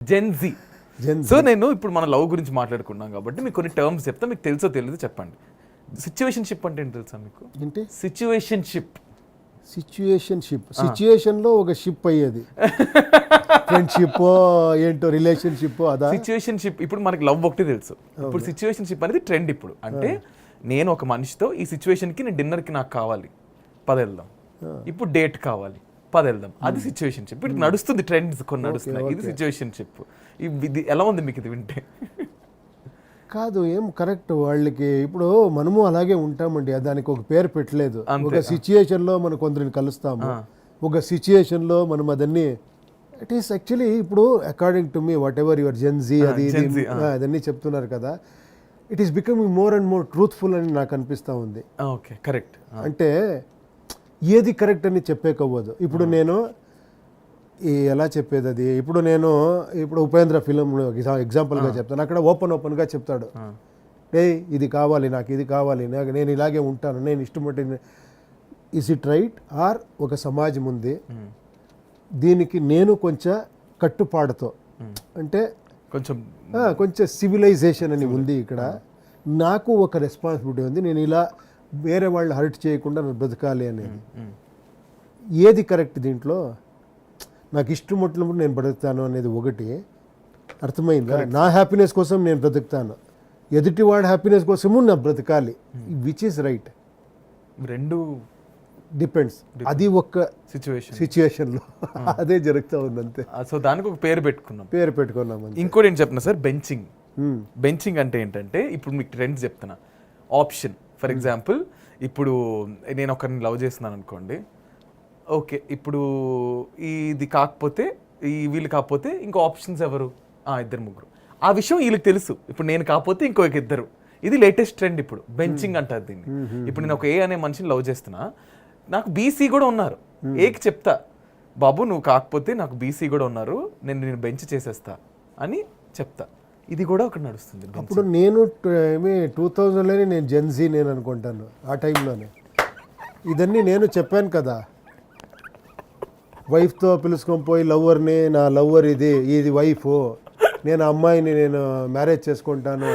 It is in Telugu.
జెన్జీ. సో నేను ఇప్పుడు మన లవ్ గురించి మాట్లాడుకున్నాం కాబట్టి మీకు కొన్ని టర్మ్స్ చెప్తా, మీకు తెలుసో తెలియదు చెప్పండి. సిచ్యువేషన్షిప్ అంటే ఏంటి తెలుసా మీకు? ఏంటి సిచ్యువేషన్షిప్? సిచ్యువేషన్లో ఒక షిప్ అయ్యేది, ఫ్రెండ్షిప్ ఏంటో రిలేషన్షిప్ అదా? సిచ్యువేషన్షిప్ ఇప్పుడు మనకి లవ్ ఒకటి తెలుసు, ఇప్పుడు సిచ్యువేషన్షిప్ అనేది ట్రెండ్. ఇప్పుడు అంటే నేను ఒక మనిషితో ఈ సిచ్యువేషన్కి నేను డిన్నర్కి నాకు కావాలి 10 వెళ్దాం, ఇప్పుడు డేట్ కావాలి 10 వెళ్దాం, అది సిచ్యువేషన్షిప్. ఇప్పుడు నడుస్తుంది, ట్రెండ్స్ కొన్ని నడుస్తున్నాయి, ఇది సిచ్యువేషన్షిప్. ఇది ఎలా ఉంది మీకు ఇది వింటే? కాదు, ఏం కరెక్ట్ వాళ్ళకి. ఇప్పుడు మనము అలాగే ఉంటామండి, దానికి ఒక పేరు పెట్టలేదు. ఒక సిచ్యుయేషన్లో మనం కొందరిని కలుస్తాము, ఒక సిచ్యుయేషన్లో మనం అదన్నీ ఇట్ ఈస్ యాక్చువల్లీ ఇప్పుడు according to me what ever your Gen Z అది అదన్నీ చెప్తున్నారు కదా, it is becoming more and more truthful అని నాకు అనిపిస్తూ ఉంది. Okay, correct. అంటే ఏది కరెక్ట్ అని చెప్పేకవ్వదు. ఇప్పుడు నేను ఎలా చెప్పేది అది, ఇప్పుడు ఉపేంద్ర ఫిలిం ఎగ్జాంపుల్గా చెప్తాను, అక్కడ ఓపెన్గా చెప్తాడు, ఇది కావాలి నాకు, ఇది కావాలి నాకు, నేను ఇలాగే ఉంటాను, నేను ఇష్టపడి. Is it right? ఆర్ ఒక సమాజం ఉంది, దీనికి నేను కొంచెం కట్టుపాటుతో, అంటే కొంచెం సివిలైజేషన్ అని ఉంది ఇక్కడ, నాకు ఒక రెస్పాన్సిబిలిటీ ఉంది, నేను ఇలా వేరే వాళ్ళు హర్ట్ చేయకుండా నేను బ్రతకాలి అనేది. ఏది కరెక్ట్ దీంట్లో? నాకు ఇష్టం వచ్చినప్పుడు నేను బ్రతుకుతాను అనేది ఒకటి, అర్థమైందా? నా హ్యాపీనెస్ కోసం నేను బ్రతుకుతాను, ఎదుటి వాడి హ్యాపీనెస్ కోసము నా బ్రతకాలి, విచ్ ఈస్ రైట్? రెండు డిపెండ్స్. అది ఒక సిచ్యువేషన్లో అదే జరుగుతూ ఉంది అంతే. సో దానికి ఒక పేరు పెట్టుకున్నాం. ఇంకోటి ఏం చెప్తున్నా సార్, బెంచింగ్. బెంచింగ్ అంటే ఏంటంటే ఇప్పుడు మీకు ట్రెండ్స్ చెప్తున్నా. ఆప్షన్ ఫర్ ఎగ్జాంపుల్, ఇప్పుడు నేను ఒకరిని లవ్ చేస్తున్నాను అనుకోండి, ఓకే ఇప్పుడు ఇది కాకపోతే వీళ్ళు కాకపోతే ఇంకో ఆప్షన్స్ ఎవరు? 2-3. ఆ విషయం వీళ్ళకి తెలుసు, ఇప్పుడు నేను కాకపోతే ఇంకో 2. ఇది లేటెస్ట్ ట్రెండ్, ఇప్పుడు బెంచింగ్ అంటారు దీన్ని. ఇప్పుడు నేను ఒక ఏ అనే మనిషిని లవ్ చేస్తున్నా, నాకు బీసీ కూడా ఉన్నారు, ఏకి చెప్తా, బాబు నువ్వు కాకపోతే నాకు బీసీ కూడా ఉన్నారు, నేను బెంచ్ చేసేస్తా అని చెప్తా. ఇది కూడా ఒకటి నడుస్తుంది. అప్పుడు నేను 2000లోనే నేను జెన్జీ నేను అనుకుంటాను, ఆ టైంలోనే ఇదన్నీ నేను చెప్పాను కదా, వైఫ్తో పిలుచుకొని పోయి లవ్వర్ని, నా లవ్వర్ ఇది వైఫ్, నేను అమ్మాయిని నేను మ్యారేజ్ చేసుకుంటాను.